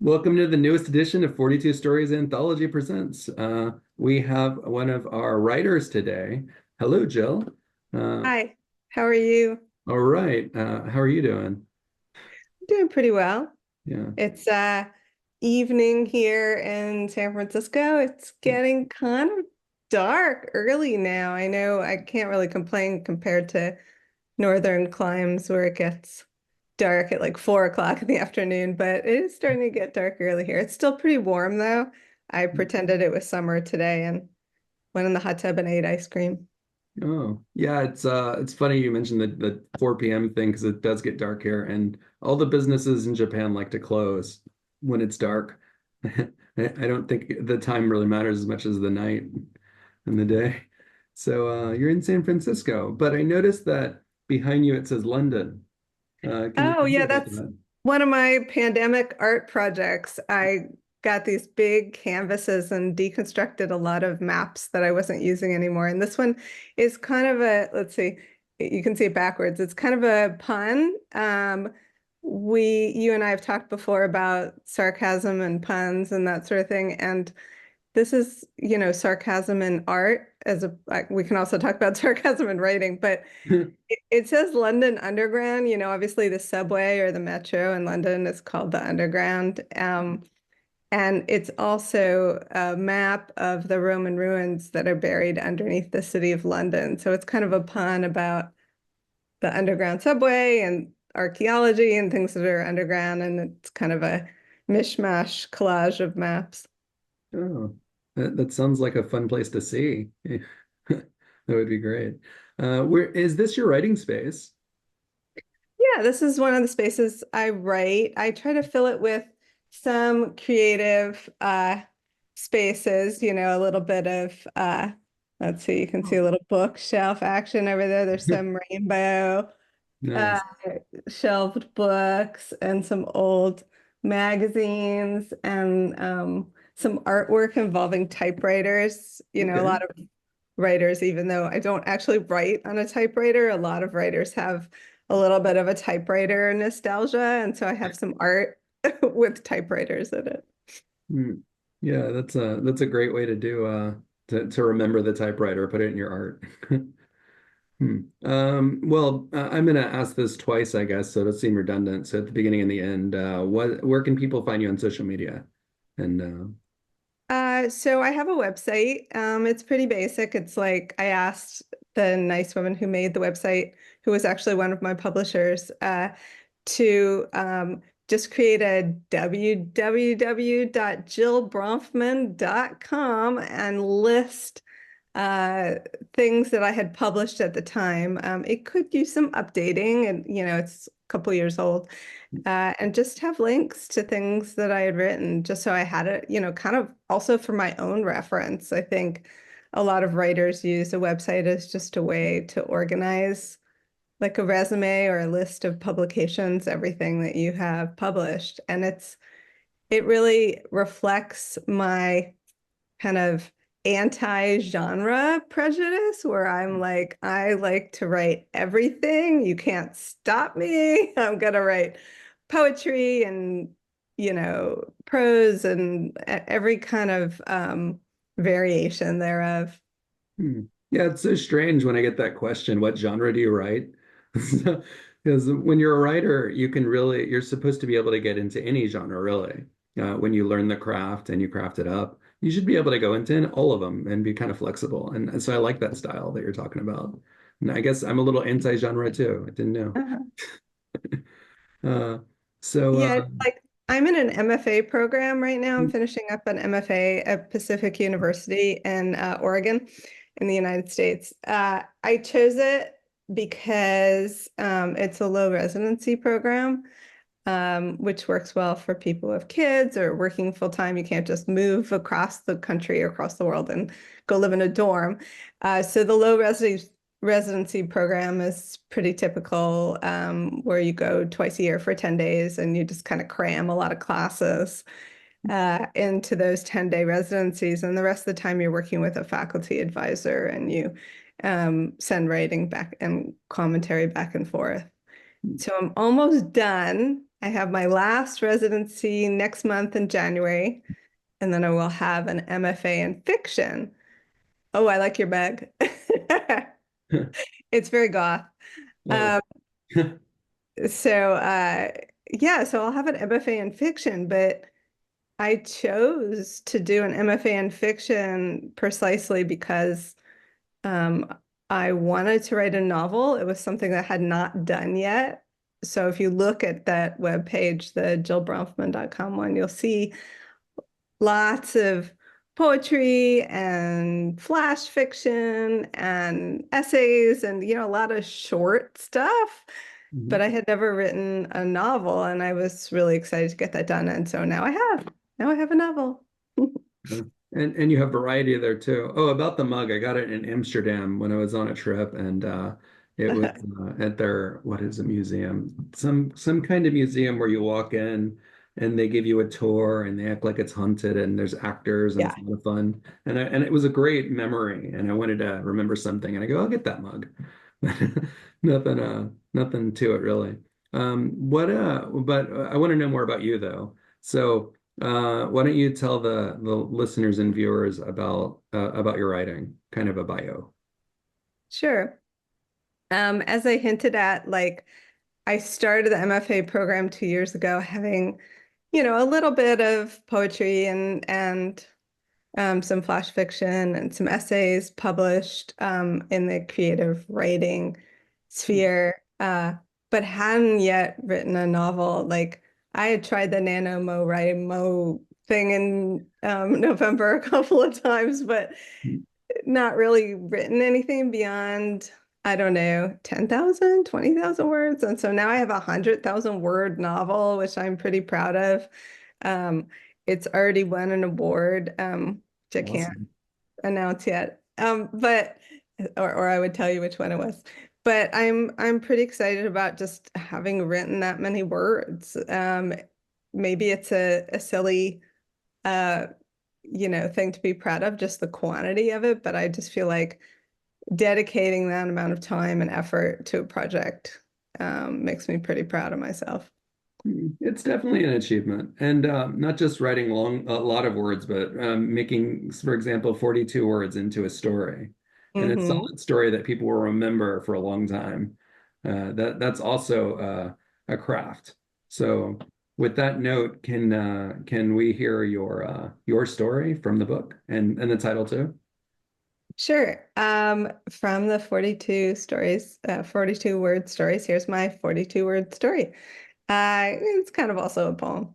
Welcome to the newest edition of 42 Stories Anthology Presents. We have one of our writers today. Hello, Jill. Uh, Hi, how are you? all right. How are you doing? Doing pretty well. Yeah. It's evening here in San Francisco. It's getting kind of dark early now. I know I can't really complain compared to northern climes where it gets dark at like 4 o'clock in the afternoon, but it is starting to get dark early here. It's still pretty warm though. I pretended it was summer today and went in the hot tub and ate ice cream. Oh, yeah. It's funny you mentioned the 4 p.m. thing because it does get dark here, and all the businesses in Japan like to close when it's dark. I don't think the time really matters as much as the night and the day. So you're in San Francisco, but I noticed that behind you it says London. Can you Oh, tell me yeah, about that's that? one of my pandemic art projects. I got these big canvases and deconstructed a lot of maps that I wasn't using anymore. And this one is kind of a, let's see, you can see it backwards. It's kind of a pun. You and I have talked before about sarcasm and puns and that sort of thing. And this is, sarcasm in art we can also talk about sarcasm in writing, but it says London Underground. Obviously the subway or the metro in London is called the Underground. And it's also a map of the Roman ruins that are buried underneath the city of London. So it's kind of a pun about the underground subway and archaeology and things that are underground. And it's kind of a mishmash collage of maps. Oh, that sounds like a fun place to see. That would be great. Where is this your writing space? Yeah, this is one of the spaces I write. I try to fill it with some creative spaces, a little bit of let's see, you can see a little bookshelf action over there. There's some rainbow uh Nice. shelved books and some old magazines and some artwork involving typewriters. A Okay. lot of writers, even though I don't actually write on a typewriter, a lot of writers have a little bit of a typewriter nostalgia. And so I have some art with typewriters in it. Hmm. Yeah, that's a great way to do to remember the typewriter, put it in your art. Hmm. Well, I'm gonna ask this twice, I guess, so it'll seem redundant. So at the beginning and the end, where can people find you on social media? And So I have a website. It's pretty basic. It's like I asked the nice woman who made the website, who was actually one of my publishers, to just create a www.jillbronfman.com and list uh, things that I had published at the time. It could use some updating, and it's a couple years old, and just have links to things that I had written, just so I had it, kind of also for my own reference. I think a lot of writers use a website as just a way to organize like a resume or a list of publications, everything that you have published. And it really reflects my kind of anti-genre prejudice where I'm like, I like to write everything. You can't stop me. I'm gonna write poetry and, prose and every kind of variation thereof. hmm. Yeah, it's so strange when I get that question, what genre do you write? Because when you're a writer, you're supposed to be able to get into any genre, really. When you learn the craft and you craft it up, you should be able to go into all of them and be kind of flexible. And so I like that style that you're talking about. And I guess I'm a little anti-genre too. I didn't know. Uh-huh. Uh, so, Yeah, it's like I'm in an MFA program right now. I'm finishing up an MFA at Pacific University in Oregon in the United States. I chose it because it's a low residency program, which works well for people with kids or working full time. You can't just move across the country or across the world and go live in a dorm. So the low residency program is pretty typical, where you go twice a year for 10 days and you just kind of cram a lot of classes into those 10-day residencies. And the rest of the time you're working with a faculty advisor and you send writing back and commentary back and forth. So I'm almost done. I have my last residency next month in January, and then I will have an MFA in fiction. Oh, I like your bag. It's very goth. Oh. Um, so yeah, so I'll have an MFA in fiction, but I chose to do an MFA in fiction precisely because um, I wanted to write a novel. It was something that I had not done yet. So if you look at that webpage, the jillbronfman.com one, you'll see lots of poetry and flash fiction and essays and a lot of short stuff. But Mhm. I had never written a novel, and I was really excited to get that done. And so now I have. Now I have a novel. Yeah. And you have variety there too. Oh, about the mug, I got it in Amsterdam when I was on a trip, and it was at their what is a museum? Some kind of museum where you walk in and they give you a tour and they act like it's haunted and there's actors and Yeah. it's a lot of fun. And it was a great memory. And I wanted to remember something, and I go, I'll get that mug. Nothing to it really. But I want to know more about you though. So. Why don't you tell the listeners and viewers about your writing, kind of a bio? Sure. As I hinted at, like I started the MFA program 2 years ago, having, a little bit of poetry and some flash fiction and some essays published in the creative writing sphere, but hadn't yet written a novel. Like I had tried the NaNoWriMo thing in November a couple of times, but not really written anything beyond, I don't know, 10,000, 20,000 words. And so now I have a 100,000 word novel, which I'm pretty proud of. Um, it's already won an award, which I can't Awesome. announce yet. But or I would tell you which one it was. But I'm pretty excited about just having written that many words. Maybe it's a silly uh thing to be proud of, just the quantity of it, but I just feel like dedicating that amount of time and effort to a project makes me pretty proud of myself. It's definitely an achievement, and not just writing a lot of words, but making, for example, 42 words into a story, and a Hmm. solid story that people will remember for a long time. That's also a craft. So, with that note, can we hear your story from the book and the title too? Sure. From the 42 word stories, here's my 42 word story. It's kind of also a poem.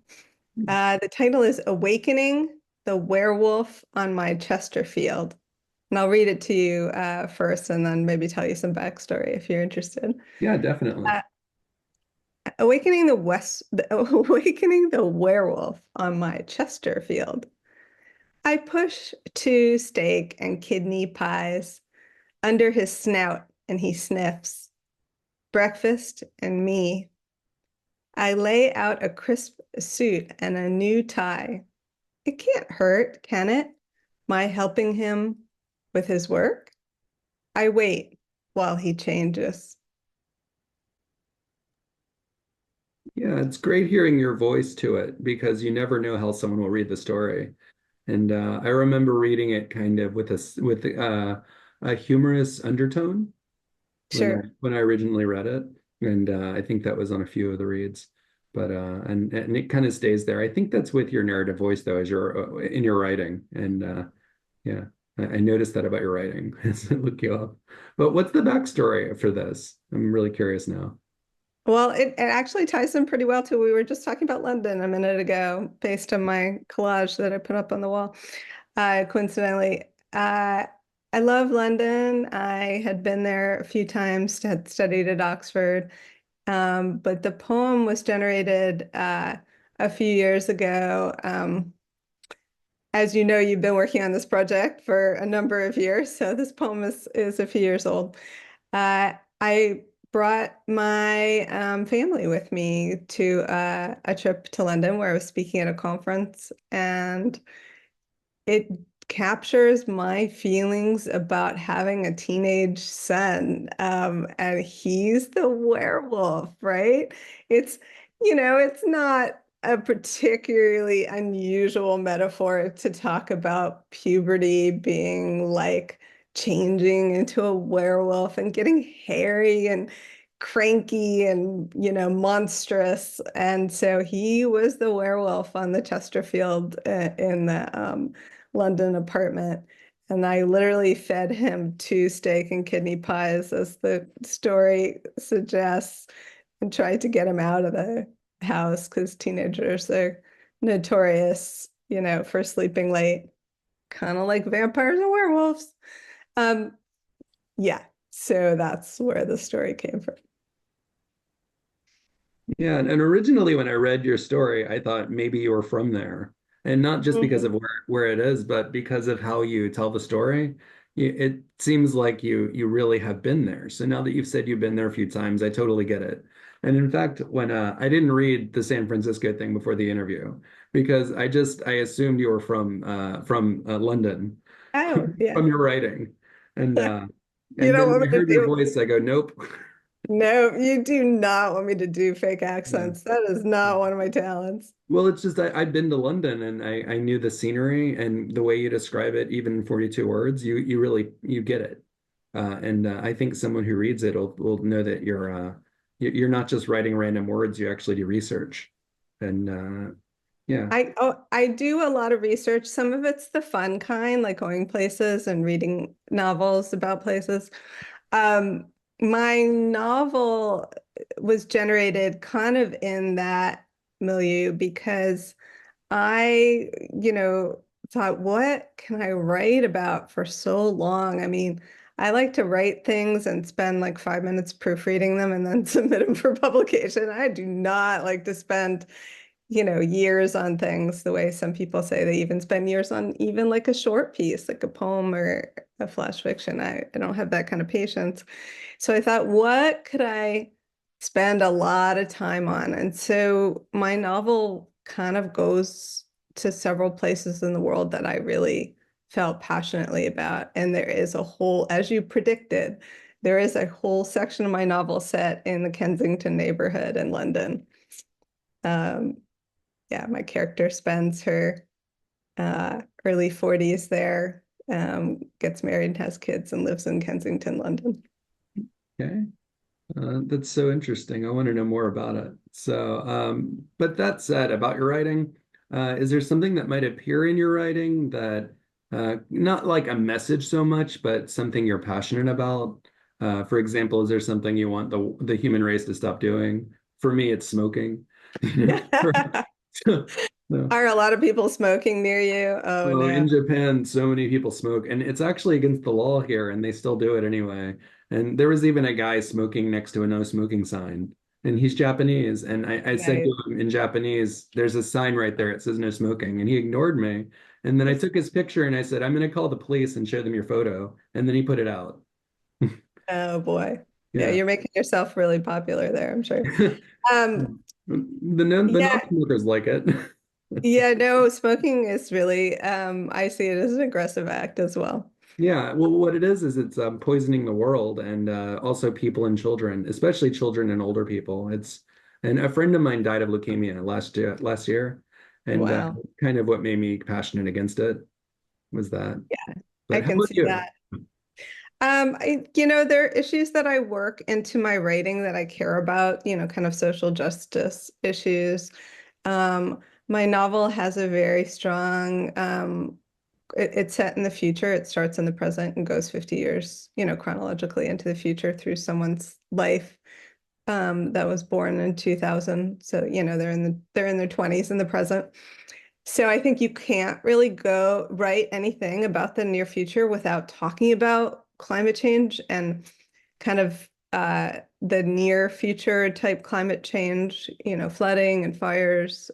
The title is Awakening the Werewolf on My Chesterfield. And I'll read it to you first and then maybe tell you some backstory if you're interested. Yeah, definitely. Uh, Awakening the Werewolf on My Chesterfield. I push two steak and kidney pies under his snout and he sniffs. Breakfast and me. I lay out a crisp suit and a new tie. It can't hurt, can it? My helping him with his work? I wait while he changes. Yeah, it's great hearing your voice to it because you never know how someone will read the story. And I remember reading it kind of with a humorous undertone Sure. when I originally read it, and I think that was on a few of the reads. But and it kind of stays there. I think that's with your narrative voice though, as you're in your writing. And yeah, I noticed that about your writing as I look you up. But what's the backstory for this? I'm really curious now. Well, it actually ties in pretty well to we were just talking about London a minute ago, based on my collage that I put up on the wall. Coincidentally, I love London. I had been there a few times, had studied at Oxford, but the poem was generated a few years ago. As you know, you've been working on this project for a number of years, so this poem is a few years old. I brought my family with me to a trip to London where I was speaking at a conference, and it captures my feelings about having a teenage son. And he's the werewolf, right? It's It's not a particularly unusual metaphor to talk about puberty being like changing into a werewolf and getting hairy and cranky and, monstrous. And so he was the werewolf on the Chesterfield in the London apartment. And I literally fed him two steak and kidney pies, as the story suggests, and tried to get him out of the house because teenagers are notorious, for sleeping late, kind of like vampires and werewolves. Um, yeah, so that's where the story came from. Yeah, and originally when I read your story, I thought maybe you were from there. And not just because Mhm. of where it is, but because of how you tell the story. It seems like you really have been there. So now that you've said you've been there a few times, I totally get it. And in fact, when I didn't read the San Francisco thing before the interview because I assumed you were from London Oh, yeah. from your writing. And You and don't then want when me I to heard your do, voice, I go, nope. no, you do not want me to do fake Yeah. accents. That is not one of my talents. Well, it's just I've been to London and I knew the scenery and the way you describe it, even in 42 words, you really you get it. And I think someone who reads it will know that you're not just writing random words, you actually do research. And yeah, I do a lot of research. Some of it's the fun kind, like going places and reading novels about places. Um, my novel was generated kind of in that milieu because I, thought, what can I write about for so long? I mean, I like to write things and spend like 5 minutes proofreading them and then submit them for publication. I do not like to spend years on things the way some people say they even spend years on even like a short piece, like a poem or a flash fiction. I don't have that kind of patience. So I thought, what could I spend a lot of time on? And so my novel kind of goes to several places in the world that I really felt passionately about. And there is a whole, as you predicted, there is a whole section of my novel set in the Kensington neighborhood in London. Um, yeah, my character spends her early 40s there, gets married, has kids, and lives in Kensington, London. okay. That's so interesting. I want to know more about it. So, but that said, about your writing, is there something that might appear in your writing that not like a message so much, but something you're passionate about? For example, is there something you want the human race to stop doing? For me, it's smoking. So, Are a lot of people smoking near you? Oh well, no. in Japan, so many people smoke, and it's actually against the law here, and they still do it anyway. And there was even a guy smoking next to a no smoking sign, and he's Japanese. And I said Nice. to him in Japanese, "There's a sign right there. It says no smoking," and he ignored me. And then I took his picture and I said, "I'm going to call the police and show them your photo." And then he put it out. Oh boy. Yeah, Yeah. you're making yourself really popular there, I'm sure. Um, The yeah, non-smokers like it. yeah, no, smoking is really, I see it as an aggressive act as well. Yeah, well, what it is it's poisoning the world and also people and children, especially children and older people. It's and a friend of mine died of leukemia last year, and Wow. kind of what made me passionate against it was that. Yeah, I But how can about see you? that. There are issues that I work into my writing that I care about, kind of social justice issues. My novel has a very strong, it's set in the future. It starts in the present and goes 50 years, chronologically into the future through someone's life, that was born in 2000. So, they're in their 20s in the present. So I think you can't really go write anything about the near future without talking about climate change and kind of the near future type climate change, flooding and fires,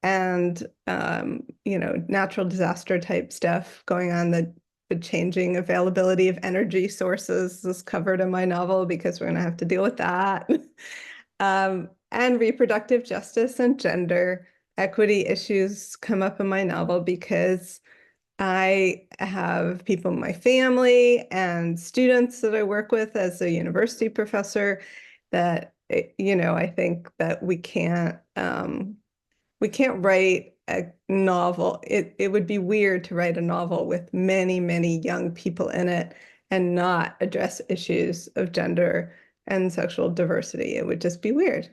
and natural disaster type stuff going on. The changing availability of energy sources is covered in my novel because we're going to have to deal with that. And reproductive justice and gender equity issues come up in my novel because I have people in my family and students that I work with as a university professor that I think that we can't write a novel. It would be weird to write a novel with many, many young people in it and not address issues of gender and sexual diversity. It would just be weird.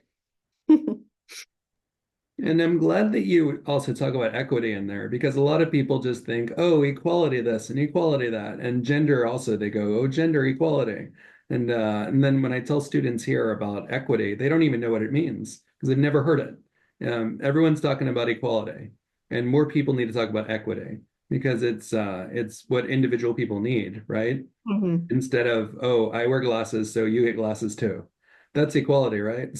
And I'm glad that you also talk about equity in there because a lot of people just think, oh, equality this and equality that, and gender also they go, oh, gender equality. And then when I tell students here about equity, they don't even know what it means because they've never heard it. Everyone's talking about equality, and more people need to talk about equity because it's what individual people need, right? Mhm. Instead of, oh, I wear glasses, so you get glasses too. That's equality, right?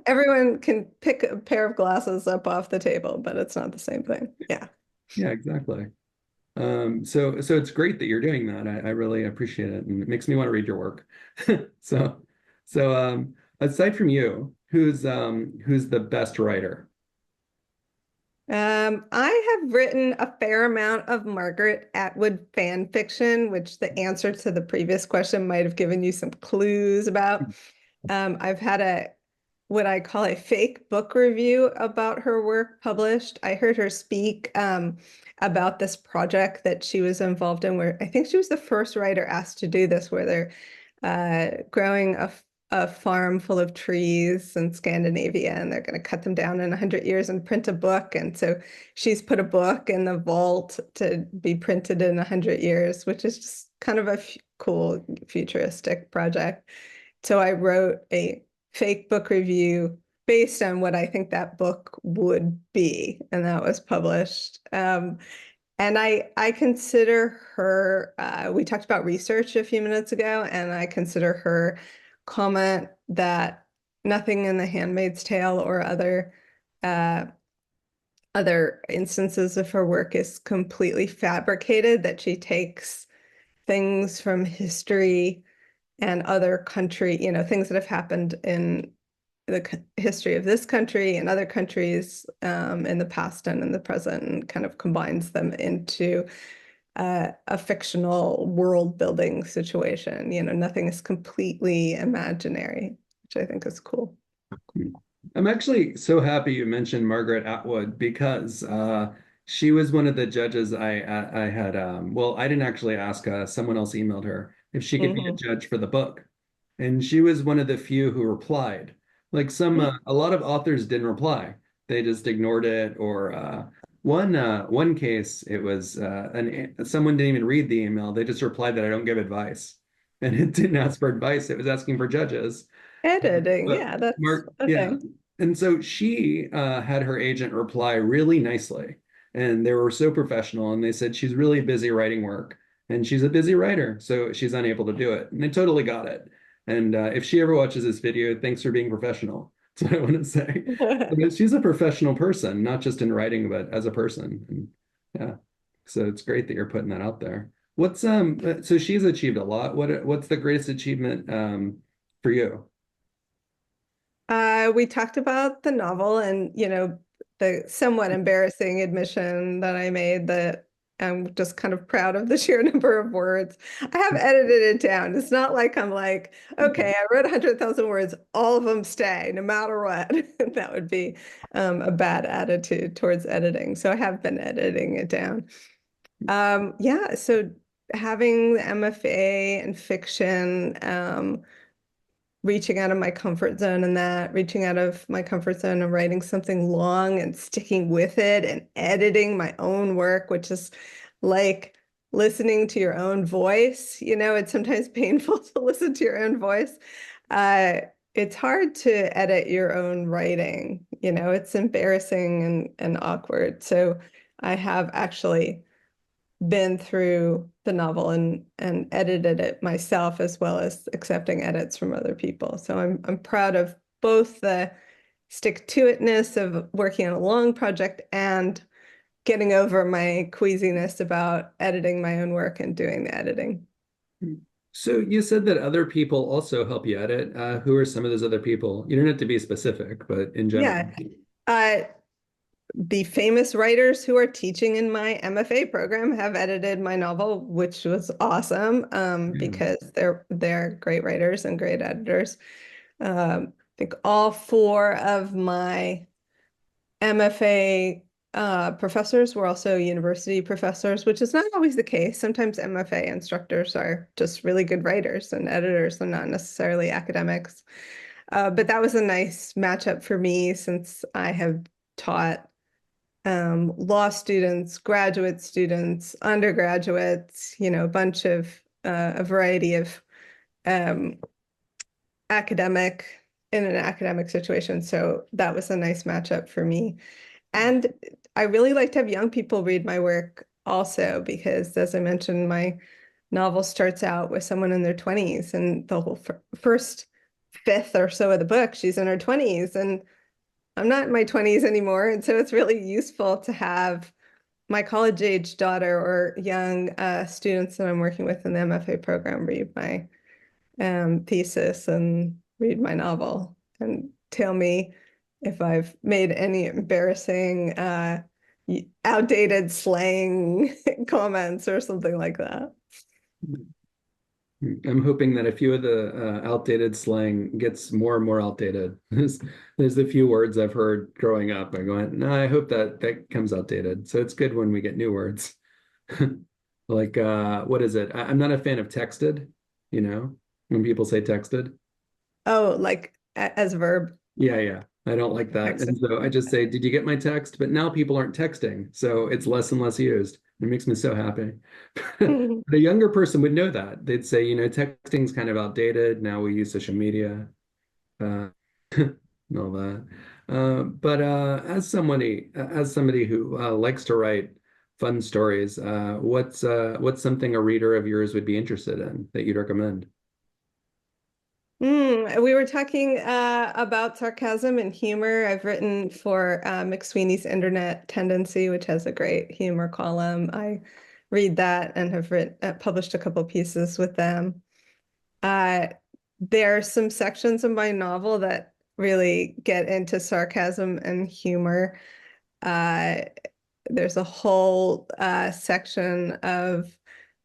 Everyone can pick a pair of glasses up off the table, but it's not the same thing. Yeah. Yeah, exactly. So it's great that you're doing that. I really appreciate it, and it makes me want to read your work. So aside from you, who's the best writer? I have written a fair amount of Margaret Atwood fan fiction, which the answer to the previous question might have given you some clues about. I've had what I call a fake book review about her work published. I heard her speak about this project that she was involved in, where I think she was the first writer asked to do this, where they're growing a farm full of trees in Scandinavia, and they're going to cut them down in 100 years and print a book. And so she's put a book in the vault to be printed in 100 years, which is just kind of a cool futuristic project. So I wrote a fake book review based on what I think that book would be, and that was published. And I consider her, we talked about research a few minutes ago, and I consider her comment that nothing in The Handmaid's Tale or uh, other instances of her work is completely fabricated, that she takes things from history and other country, things that have happened in the history of this country and other countries in the past and in the present, and kind of combines them into a fictional world building situation. Nothing is completely imaginary, which I think is cool. I'm actually so happy you mentioned Margaret Atwood because she was one of the judges I had. Well, I didn't actually ask. Someone else emailed her if she could be a Mhm. judge for the book, and she was one of the few who replied. Like a lot of authors didn't reply; they just ignored it. Or one case, it was someone didn't even read the email; they just replied that I don't give advice, and it didn't ask for advice; it was asking for judges. Editing, But yeah, that's Mark, a yeah. thing. And so she had her agent reply really nicely. And they were so professional. And they said she's really busy writing work. And she's a busy writer. So she's unable to do it. And I totally got it. And if she ever watches this video, thanks for being professional. That's what I want to say. But she's a professional person, not just in writing, but as a person. And yeah. So it's great that you're putting that out there. So she's achieved a lot. What's the greatest achievement for you? We talked about the novel and, the somewhat embarrassing admission that I made that I'm just kind of proud of the sheer number of words. I have edited it down. It's not like I'm like, okay, I wrote 100,000 words, all of them stay, no matter what. That would be a bad attitude towards editing. So I have been editing it down. Yeah, so having the MFA in fiction, reaching out of my comfort zone and that, reaching out of my comfort zone and writing something long and sticking with it and editing my own work, which is like listening to your own voice. It's sometimes painful to listen to your own voice. Uh, it's hard to edit your own writing. It's embarrassing and awkward. So I have actually been through the novel and edited it myself as well as accepting edits from other people. So I'm proud of both the stick-to-itness of working on a long project and getting over my queasiness about editing my own work and doing the editing. So you said that other people also help you edit. Who are some of those other people? You don't have to be specific, but in general. Yeah. Uh, the famous writers who are teaching in my MFA program have edited my novel, which was awesome, Yeah. because they're great writers and great editors. I think all four of my MFA professors were also university professors, which is not always the case. Sometimes MFA instructors are just really good writers and editors and not necessarily academics. But that was a nice matchup for me since I have taught law students, graduate students, undergraduates, a bunch of a variety of um, academic in an academic situation. So that was a nice matchup for me. And I really like to have young people read my work also, because as I mentioned, my novel starts out with someone in their 20s, and the whole first fifth or so of the book, she's in her 20s, and I'm not in my 20s anymore. And so it's really useful to have my college age daughter or young students that I'm working with in the MFA program read my thesis and read my novel and tell me if I've made any embarrassing, outdated slang comments or something like that. I'm hoping that a few of the outdated slang gets more and more outdated. There's a few words I've heard growing up. I'm going, no, I hope that that comes outdated. So it's good when we get new words. Like, what is it? I'm not a fan of texted, when people say texted. Oh, like as a verb. Yeah, yeah. I don't like that. Text. And so I just say, did you get my text? But now people aren't texting. So it's less and less used. It makes me so happy. The younger person would know that. They'd say, texting's kind of outdated. Now we use social media, uh, and all that. But as somebody who likes to write fun stories, what's something a reader of yours would be interested in that you'd recommend? We were talking about sarcasm and humor. I've written for McSweeney's Internet Tendency, which has a great humor column. I read that and have published a couple pieces with them. Uh, there are some sections of my novel that really get into sarcasm and humor. Uh, there's a whole section of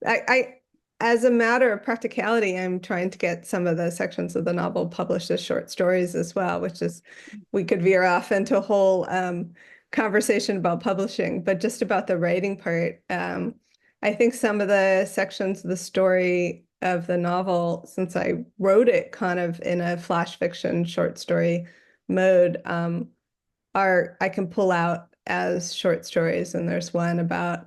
I as a matter of practicality, I'm trying to get some of the sections of the novel published as short stories as well, which is we could veer off into a whole conversation about publishing, but just about the writing part. I think some of the sections of the story of the novel, since I wrote it kind of in a flash fiction short story mode, I can pull out as short stories. And there's one about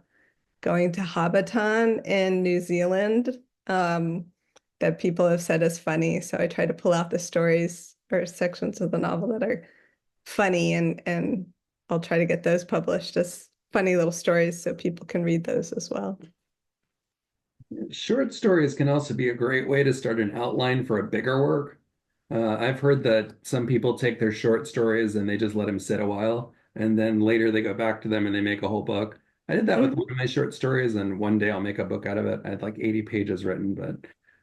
going to Hobbiton in New Zealand, that people have said is funny. So I try to pull out the stories or sections of the novel that are funny, and I'll try to get those published as funny little stories so people can read those as well. Short stories can also be a great way to start an outline for a bigger work. I've heard that some people take their short stories and they just let them sit a while, and then later they go back to them and they make a whole book. I did that with one Mhm. of my short stories, and one day I'll make a book out of it. I had like 80 pages written, but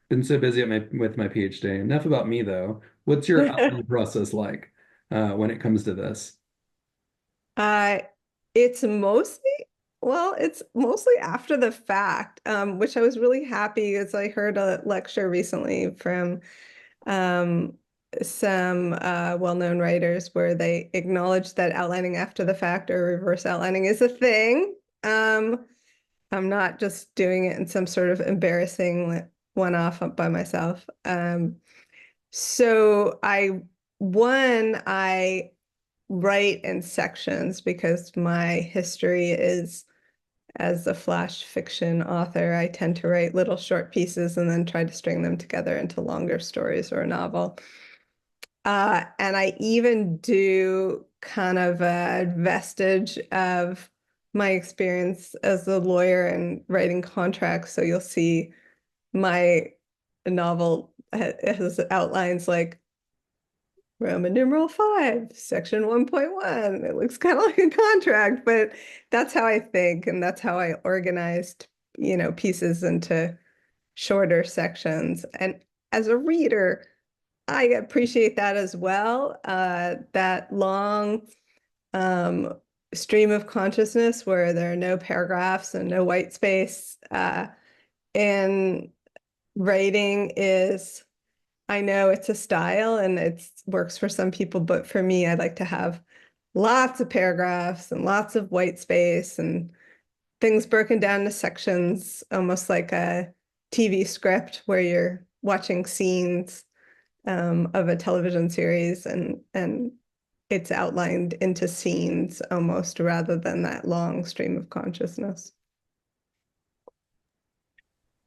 been so busy with my PhD. Enough about me, though. What's your outline process like when it comes to this? Uh, it's mostly, it's mostly after the fact, which I was really happy as I heard a lecture recently from um, some well-known writers where they acknowledged that outlining after the fact or reverse outlining is a thing. I'm not just doing it in some sort of embarrassing one-off by myself. So I write in sections because my history is as a flash fiction author. I tend to write little short pieces and then try to string them together into longer stories or a novel. And I even do kind of a vestige of my experience as a lawyer and writing contracts. So you'll see my novel has outlines like Roman numeral 5, section 1.1. It looks kind of like a contract, but that's how I think, and that's how I organized, pieces into shorter sections. And as a reader, I appreciate that as well. That long um, stream of consciousness where there are no paragraphs and no white space. And writing is, I know it's a style and it works for some people, but for me, I like to have lots of paragraphs and lots of white space and things broken down into sections, almost like a TV script where you're watching scenes of a television series and it's outlined into scenes almost rather than that long stream of consciousness.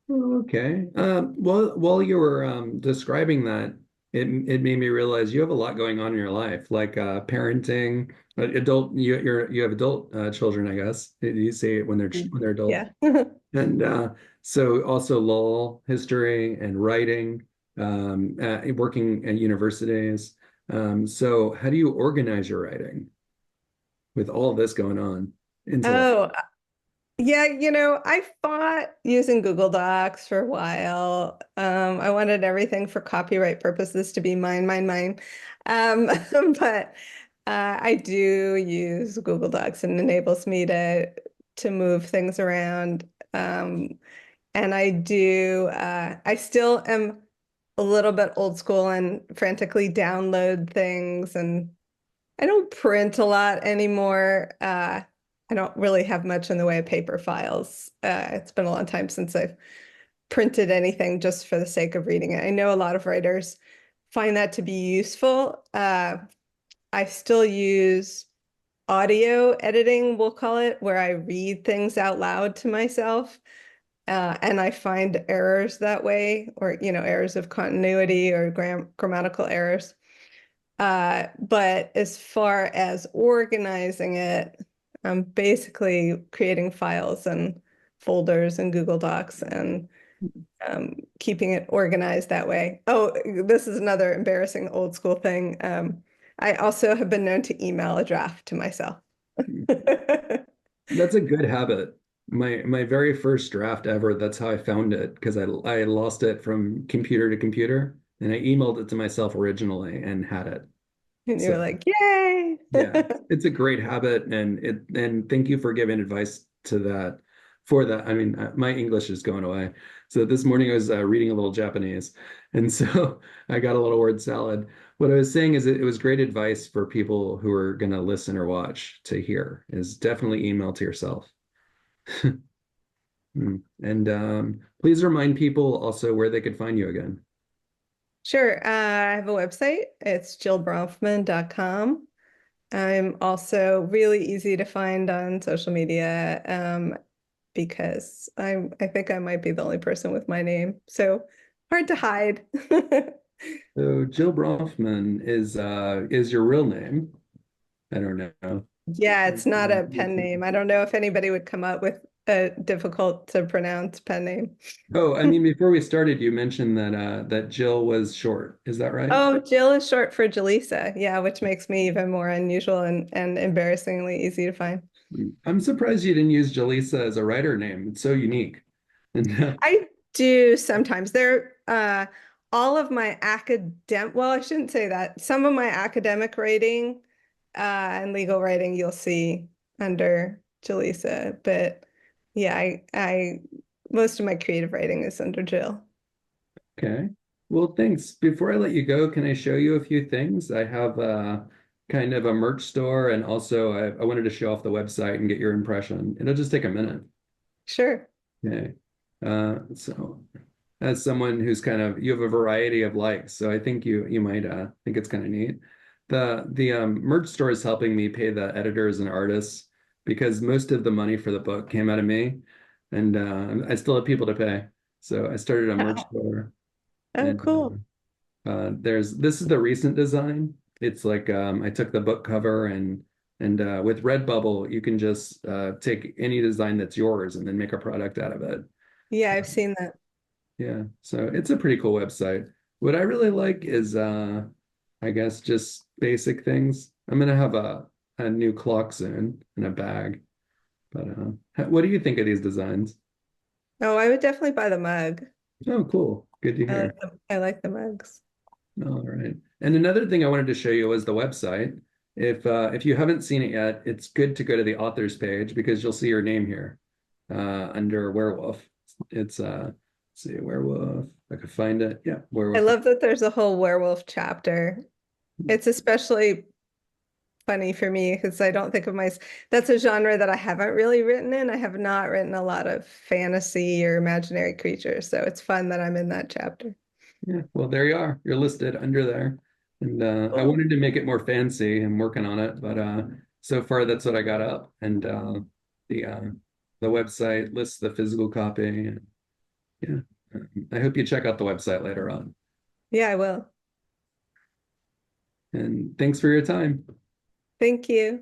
Oh, okay. Well, while you were describing that, it made me realize you have a lot going on in your life, like parenting, adult. You have adult children, I guess. You say it when they're adult, Yeah. and so also law, history, and writing, working at universities. So how do you organize your writing with all this going on into life? Oh, yeah, I fought using Google Docs for a while. I wanted everything for copyright purposes to be mine, mine, mine. Um, but I do use Google Docs and enables me to move things around. And I still am a little bit old school and frantically download things, and I don't print a lot anymore. I don't really have much in the way of paper files. It's been a long time since I've printed anything just for the sake of reading it. I know a lot of writers find that to be useful. I still use audio editing, we'll call it, where I read things out loud to myself. And I find errors that way, or, errors of continuity or grammatical errors. But as far as organizing it, I'm basically creating files and folders in Google Docs and keeping it organized that way. Oh, this is another embarrassing old school thing. I also have been known to email a draft to myself. That's a good habit. My very first draft ever, that's how I found it because I lost it from computer to computer and I emailed it to myself originally and had it. And So you're like, yay! yeah, it's a great habit and thank you for giving advice to that for that. I mean, my English is going away. So this morning I was reading a little Japanese and so I got a little word salad. What I was saying is it was great advice for people who are going to listen or watch to hear is definitely email to yourself. And please remind people also where they could find you again. Sure. I have a website. It's jillbronfman.com. I'm also really easy to find on social media because I think I might be the only person with my name. So hard to hide. So Jill Bronfman is your real name. I don't know. Yeah, it's not a pen name. I don't know if anybody would come up with a difficult to pronounce pen name. Oh, I mean, before we started, you mentioned that Jill was short. Is that right? Oh, Jill is short for Jaleesa. Yeah, which makes me even more unusual and embarrassingly easy to find. I'm surprised you didn't use Jaleesa as a writer name. It's so unique. And I do sometimes. All of my well, I shouldn't say that. Some of my academic writing and legal writing you'll see under Jaleesa, but yeah, I most of my creative writing is under Jill. okay. Well, thanks. Before I let you go, can I show you a few things? I have kind of a merch store, and also I wanted to show off the website and get your impression. It'll just take a minute. Sure. Okay. So as someone who's kind of you have a variety of likes, so I think you might think it's kind of neat. The merch store is helping me pay the editors and artists because most of the money for the book came out of me, and I still have people to pay. So I started a merch Oh, store, oh, and cool. there's this is the recent design. It's like I took the book cover and with Redbubble you can just take any design that's yours and then make a product out of it. Yeah, I've seen that. Yeah, so it's a pretty cool website. What I really like is I guess just basic things. I'm gonna have a new clock soon in a bag. But what do you think of these designs? Oh, I would definitely buy the mug. Oh, cool. Good to hear. I like the mugs. All right. And another thing I wanted to show you was the website. if you haven't seen it yet, it's good to go to the author's page because you'll see your name here under Werewolf. It's let's see, Werewolf. I could find it. Yeah, I Werewolf. love that there's a whole werewolf chapter. It's especially funny for me because I don't think of my that's a genre that I haven't really written in. I have not written a lot of fantasy or imaginary creatures, so it's fun that I'm in that chapter. Yeah, well, there you are. You're listed under there. And I Cool. wanted to make it more fancy. I'm working on it, but so far that's what I got up. And the uh, the website lists the physical copy. And yeah, I hope you check out the website later on. Yeah, I will. And thanks for your time. Thank you.